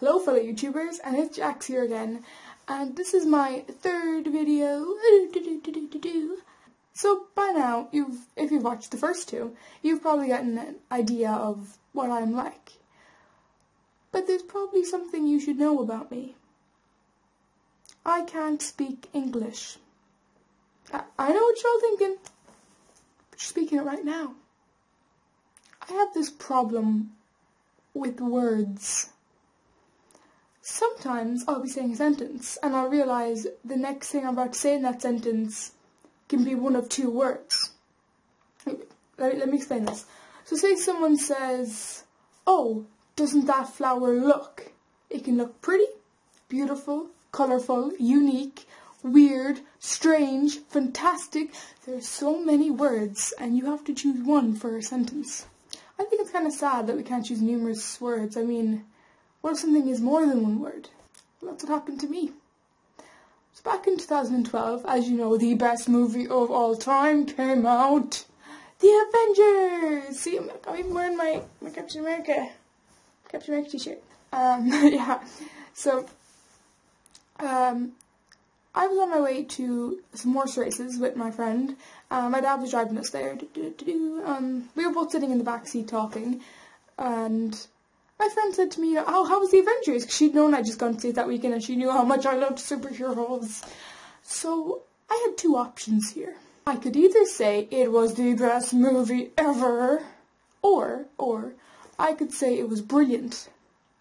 Hello fellow YouTubers, and it's Jax here again, and this is my third video. So by now, if you've watched the first two, you've probably gotten an idea of what I'm like. But there's probably something you should know about me. I can't speak English. I know what you're all thinking, but you're speaking it right now. I have this problem with words. Sometimes I'll be saying a sentence and I'll realise the next thing I'm about to say in that sentence can be one of two words. Let me explain this. So say someone says, "Oh, doesn't that flower look?" It can look pretty, beautiful, colourful, unique, weird, strange, fantastic. There's so many words and you have to choose one for a sentence. I think it's kind of sad that we can't choose numerous words. I mean, what if something is more than one word? Well, that's what happened to me. So back in 2012, as you know, the best movie of all time came out. The Avengers! See, I'm even wearing my Captain America t-shirt. Yeah. So, I was on my way to some horse races with my friend. My dad was driving us there. We were both sitting in the back seat talking, and my friend said to me, how was the Avengers? Because she'd known I'd just gone to see it that weekend and she knew how much I loved superheroes. So I had two options here. I could either say it was the best movie ever, or I could say it was brilliant.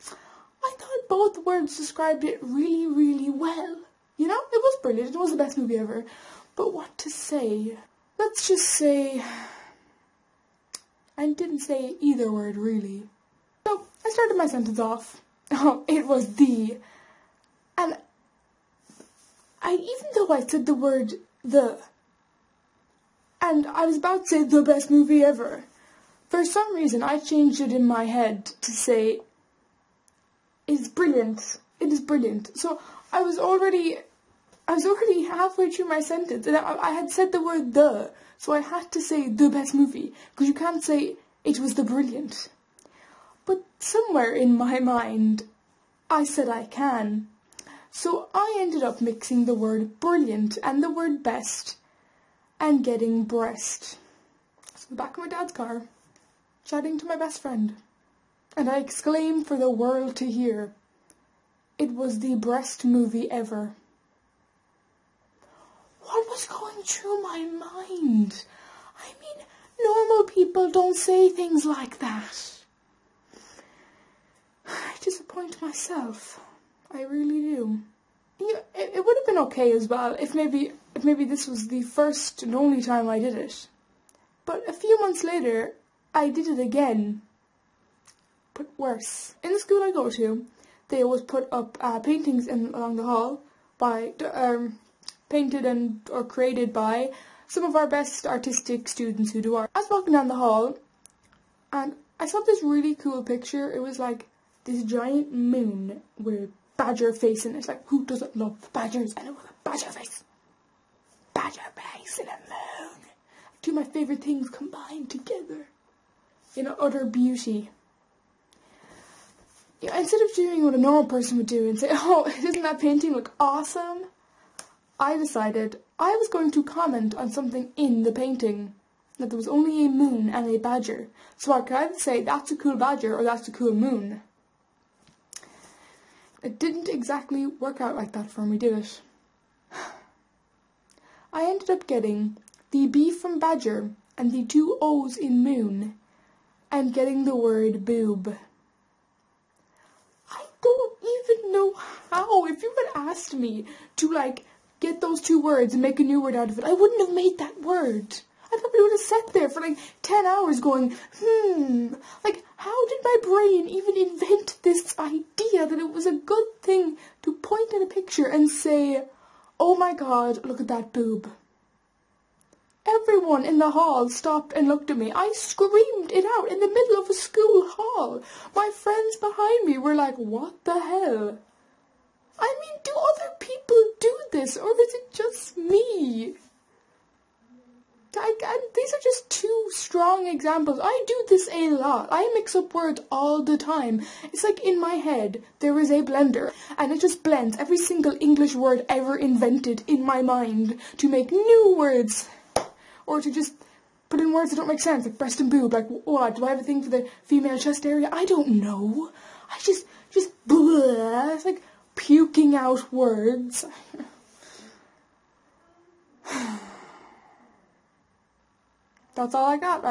I thought both words described it really, really well. You know, it was brilliant, it was the best movie ever. But what to say? Let's just say I didn't say either word really. So I started my sentence off. Oh, it was the. And even though I said the word the, and I was about to say the best movie ever, for some reason I changed it in my head to say it's brilliant. It is brilliant. So I was already halfway through my sentence, and I had said the word the, so I had to say the best movie, because you can't say it was the brilliant. But somewhere in my mind, I said I can. So I ended up mixing the word brilliant and the word best, and getting breast. So in the back of my dad's car, chatting to my best friend, and I exclaimed for the world to hear, it was the best movie ever. What was going through my mind? I mean, normal people don't say things like that. I disappoint myself. I really do. It would have been okay as well if maybe this was the first and only time I did it. But a few months later, I did it again. But worse. In the school I go to, they always put up paintings along the hall by painted or created by some of our best artistic students who do art. I was walking down the hall and I saw this really cool picture. It was like this giant moon with a badger face in it. Like, who doesn't love badgers? And it was a badger face. Badger face and a moon. Two of my favourite things combined together in utter beauty. Yeah, instead of doing what a normal person would do and say, "Oh, doesn't that painting look awesome?" I decided I was going to comment on something in the painting. That there was only a moon and a badger. So I could either say, that's a cool badger or that's a cool moon. It didn't exactly work out like that for me, did it? I ended up getting the B from badger and the two O's in moon, and getting the word boob. I don't even know how. If you had asked me to get those two words and make a new word out of it, I wouldn't have made that word. I probably would have sat there for 10 hours going, how did my brain even invent this idea that it was a good thing to point at a picture and say, "Oh my god, look at that boob." Everyone in the hall stopped and looked at me. I screamed it out in the middle of a school hall. My friends behind me were like, what the hell? I mean, do other people do this, or is it just me? These are just two strong examples. I do this a lot. I mix up words all the time. It's like in my head, there is a blender, and it just blends every single English word ever invented in my mind to make new words, or to just put in words that don't make sense, like breast and boob. Like, what, do I have a thing for the female chest area? I don't know. I just blah. It's like puking out words. That's all I got.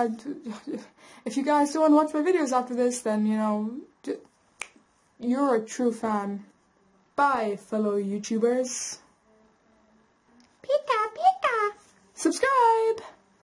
If you guys don't want to watch my videos after this, then, you know, you're a true fan. Bye, fellow YouTubers. Pika, pika. Subscribe!